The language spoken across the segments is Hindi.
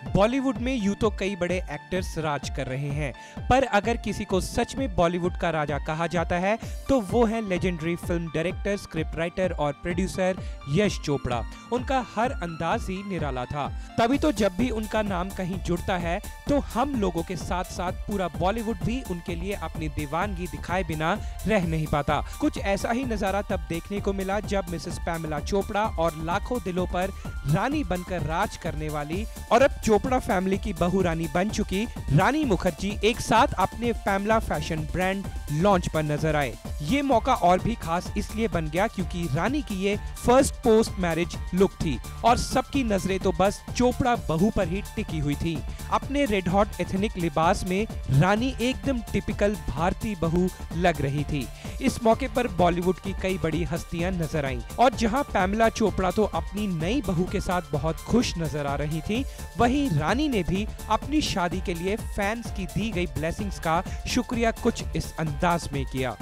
बॉलीवुड में यूं तो कई बड़े एक्टर्स राज कर रहे हैं, पर अगर किसी को सच में बॉलीवुड का राजा कहा जाता है तो वो है legendary film director, script writer और प्रोड्यूसर यश चोपड़ा। उनका हर अंदाज ही निराला था, तभी तो जब भी उनका नाम कहीं जुड़ता है तो हम लोगों के साथ साथ पूरा बॉलीवुड भी उनके लिए अपनी दीवानगी दिखाए बिना रह नहीं पाता। कुछ ऐसा ही नजारा तब देखने को मिला जब मिसेस पैमेला चोपड़ा और लाखों दिलों पर रानी बनकर राज करने वाली और अब चोपड़ा फैमिली की बहू रानी बन चुकी रानी मुखर्जी एक साथ अपने पैमेला फैशन ब्रांड लॉन्च पर नजर आए। ये मौका और भी खास इसलिए बन गया क्योंकि रानी की ये फर्स्ट पोस्ट मैरिज लुक थी और सबकी नजरें तो बस चोपड़ा बहू पर ही टिकी हुई थी। अपने रेड हॉट एथनिक लिबास में रानी एकदम टिपिकल भारतीय बहू लग रही थी। इस मौके पर बॉलीवुड की कई बड़ी हस्तियां नजर आईं और जहां पैमेला चोपड़ा तो अपनी नई बहू के साथ बहुत खुश नजर आ रही थी, वहीं रानी ने भी अपनी शादी के लिए फैंस की दी गई ब्लेसिंग्स का शुक्रिया कुछ इस अंदाज में किया।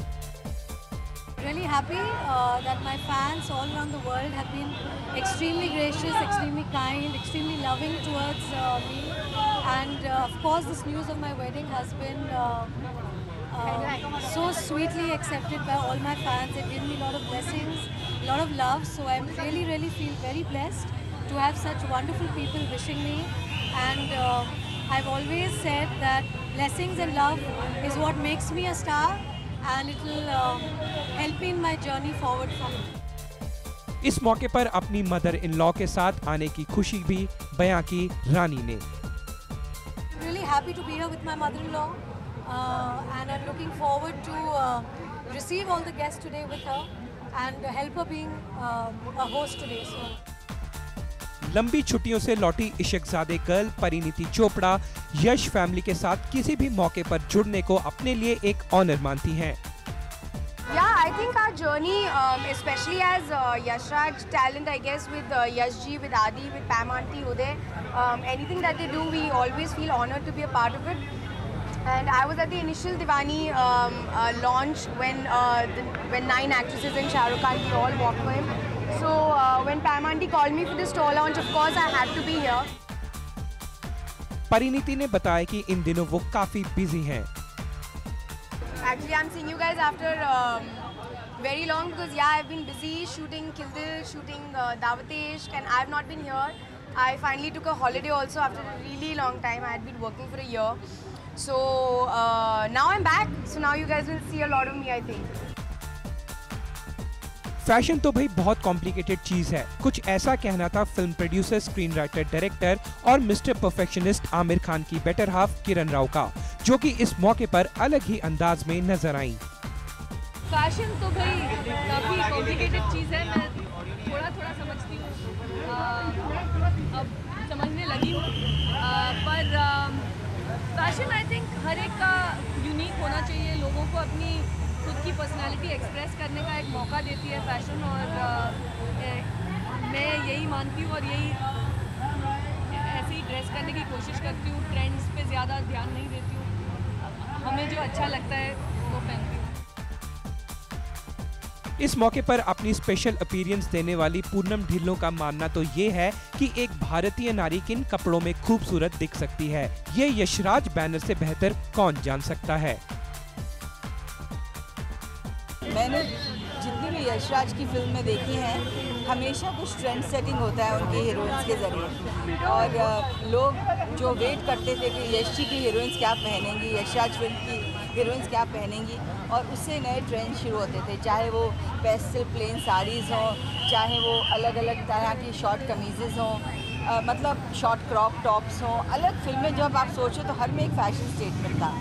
Really happy that my fans all around the world have been extremely gracious, extremely kind, extremely loving towards me, and of course this news of my wedding has been so sweetly accepted by all my fans. They've given me a lot of blessings, a lot of love, so I really feel very blessed to have such wonderful people wishing me, and I've always said that blessings and love is what makes me a star, and it will help me in my journey forward from here. इस मौके पर अपनी मदर इन लॉ के साथ आने की खुशी भी बयां की रानी ने। Really happy to be here with my mother-in-law, and I'm looking forward to receive all the guests today with her and help her being a host today. So. लंबी छुट्टियों से लौटी इश्कजादे गर्ल परिणीति चोपड़ा यश फैमिली के साथ किसी भी मौके पर जुड़ने को अपने लिए एक ऑनर मानती हैं। Yeah, I think our journey, especially as Yash Raj talent, I guess with Yash Ji, with Adi, with Pam Aunty, Uday, anything that they do, we always feel honored to be a part of it. And I was at the initial Diwani launch when 9 actresses and Shah Rukh Khan, we all walked for him. So when Pam Aunty called me for the store launch, of course I had to be here. Parineeti ने बताया कि इन दिनों वो काफी बिजी हैं। Actually, I'm seeing you guys after very long because yeah, I've been busy shooting Kill Dil, shooting Daawat Ishq, and I've not been here. I finally took a holiday also after a really long time. I had been working for a year. So now I'm back. So now you guys will see a lot of me, I think. Fashion तो भाई बहुत कॉम्प्लिकेटेड चीज है। कुछ ऐसा कहना था film producer, screen writer, director और मिस्टर परफेक्शनिस्ट आमिर खान की बेटर हाफ किरण राव का, जो कि इस मौके पर अलग ही अंदाज में नजर आईं। फैशन तो भाई काफ़ी कॉम्प्लिकेटेड चीज़ है, मैं थोड़ा समझती हूँ, अब समझने लगी हूँ, पर फैशन आई थिंक हर एक का यूनिक होना चाहिए। लोगों को अपनी खुद की पर्सनालिटी एक्सप्रेस करने का एक मौका देती है फैशन, और मैं यही मानती हूँ और यही ऐसे ही ड्रेस करने की कोशिश करती हूँ। ट्रेंड्स पे ज़्यादा ध्यान नहीं देती हूँ, हमें जो अच्छा लगता है वो पहनती हूँ। इस मौके पर अपनी स्पेशल अपीयरेंस देने वाली पूनम ढिल्लों का मानना तो ये है कि एक भारतीय नारी किन कपड़ों में खूबसूरत दिख सकती है, ये यशराज बैनर से बेहतर कौन जान सकता है। मैंने जितनी भी यशराज की फिल्में देखी हैं, हमेशा कुछ ट्रेंड सेटिंग होता है उनकी हीरोइंस के ज़रिए, और लोग जो वेट करते थे कि यश जी की हीरोइंस क्या पहनेंगी, यशराज फिल्म की हीरोइंस क्या पहनेंगी, और उससे नए ट्रेंड शुरू होते थे, चाहे वो पेस्टल प्लेन साड़ीज़ हों, चाहे वो अलग अलग तरह की शॉर्ट कमीज़ेज़ हों, मतलब शॉर्ट क्रॉप टॉप्स हों। अलग फिल्में जब आप सोचो तो हर में एक फ़ैशन स्टेटमेंट था।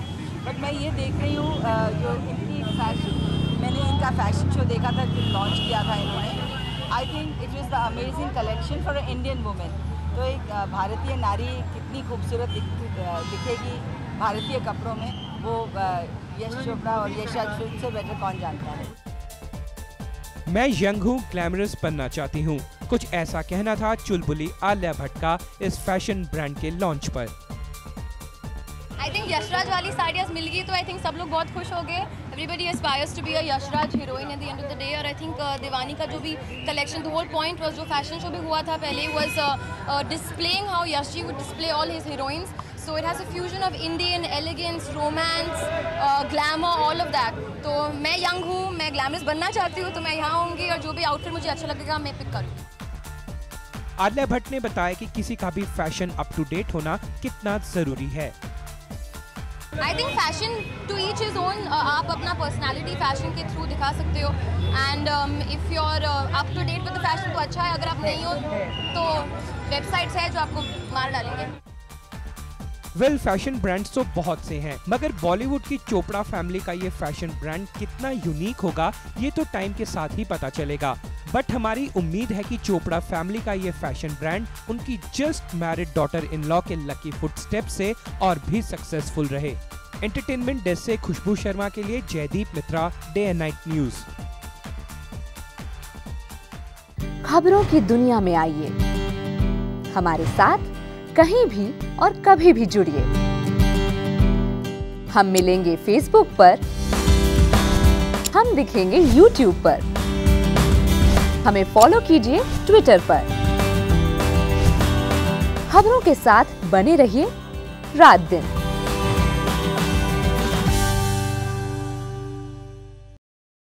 बट मैं ये देख रही हूँ जो इनकी फैशन, मैंने इनका फैशन शो देखा था जो लॉन्च किया था इन्होंने, I think it was the amazing collection for a Indian women. तो एक भारतीय नारी कितनी खूबसूरत दिखेगी भारतीय कपड़ों में, वो यश चोपड़ा और यशराज फिल्म से बेटर कौन जानता है। मैं यंग हूँ, ग्लैमरस बनना चाहती हूँ, कुछ ऐसा कहना था चुलबुली आलिया भट्ट का इस फैशन ब्रांड के लॉन्च पर। आई थिंक यशराज वाली साड़ियाँ मिल गई तो आई थिंक सब लोग बहुत खुश हो गए। Everybody aspires to be a Yashraj heroine at the end of the day, और I think दीवानी का जो भी collection, the whole point was जो fashion show भी हुआ था पहले, was displaying how Yash ji would display all his heroines. So it has a fusion of Indian elegance, romance, glamour, all of that. तो मैं young हूँ, मैं glamorous बनना चाहती हूँ, तो मैं यहाँ आऊँगी और जो भी outfit मुझे अच्छा लगेगा मैं pick करूँगी। आलिया भट्ट ने बताया कि किसी का भी फैशन अप टू डेट होना कितना जरूरी है। I think fashion to each his own. आप अपना personality fashion के through दिखा सकते हो, and if you're up to date with the fashion तो अच्छा है, अगर आप नहीं हो तो websites है जो आपको मार डालेंगे। वेल फैशन ब्रांड्स तो बहुत से हैं, मगर बॉलीवुड की चोपड़ा फैमिली का ये फैशन ब्रांड कितना यूनिक होगा ये तो टाइम के साथ ही पता चलेगा। बट हमारी उम्मीद है कि चोपड़ा फैमिली का ये फैशन ब्रांड उनकी just married daughter in law के लकी फुटस्टेप से और भी सक्सेसफुल रहे। एंटरटेनमेंट डेस्क से खुशबू शर्मा के लिए जयदीप मित्रा, डे एंड नाइट न्यूज। खबरों की दुनिया में आइए, हमारे साथ कहीं भी और कभी भी जुड़िए। हम मिलेंगे फेसबुक पर, हम दिखेंगे यूट्यूब पर, हमें फॉलो कीजिए ट्विटर पर। खबरों के साथ बने रहिए रात दिन।